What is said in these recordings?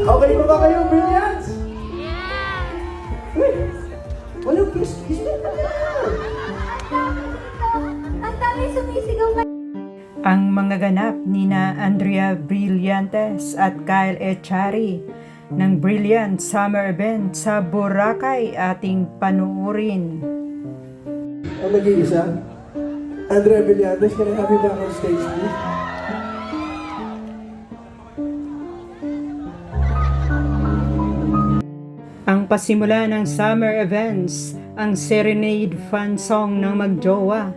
Okay pa ba kayo, Brilliance? Yeah! Uy! Walang kiss na yan! Ang dami sumisigaw ka. Ang mga ganap nina Andrea Brillantes at Kyle Echari ng Brilliant Summer Event sa Boracay ating panuurin. Ang nag-iisa, Andrea Brillantes, can I have you back on stage, please? Ang pasimula ng summer events, ang serenade fan song ng magjowa.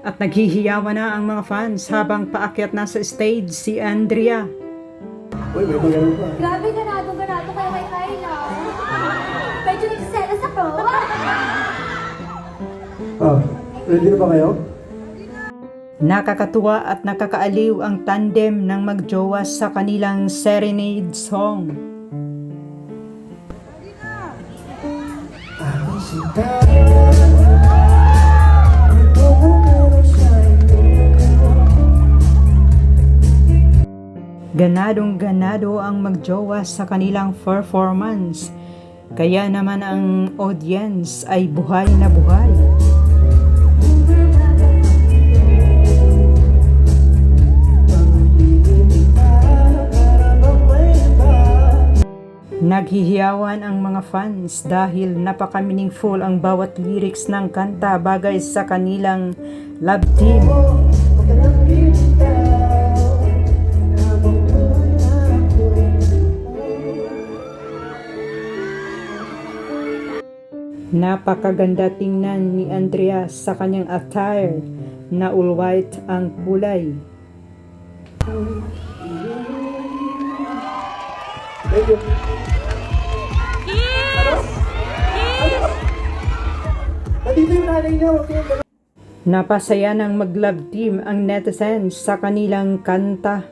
At naghihiyawan na ang mga fans habang paakyat na sa stage si Andrea. Uy, may magano pa. Grabe, ganado kayo kay Kayla. Medyo nagsiselos ako. Oh, ready na ba kayo? Nakakatuwa at nakakaaliw ang tandem ng magjowa sa kanilang serenade song. Ako sinta. Ganadong-ganado ang magjowa sa kanilang performance. Kaya naman ang audience ay buhay na buhay. Naghihiyawan ang mga fans dahil napaka-meaningful ang bawat lyrics ng kanta bagay sa kanilang love team. Napakaganda tingnan ni Andrea sa kanyang attire na all white ang kulay. Thank you. Nandito yung nanay niya, huwag kayong gano'n. Napasaya ng mag-love team ang netizens sa kanilang kanta.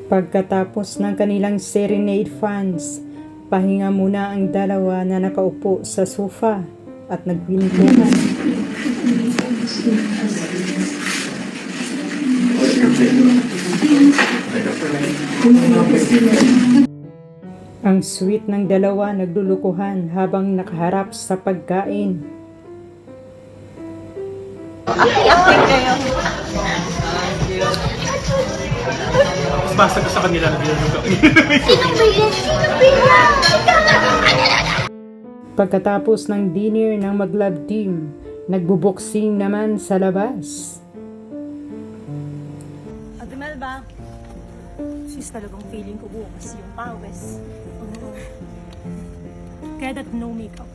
Pagkatapos ng kanilang serenade fans, pahinga muna ang dalawa na nakaupo sa sofa at nagkwentuhan. Ang sweet ng dalawa naglulukuhan habang nakaharap sa pagkain. Basta ko sa kanila na ginagawa. Pagkatapos ng dinner ng mag-love team, nagbuboksing naman sa labas. Ate Melba, sis talagang feeling ko bukas yung pawis. Kaya that no makeup.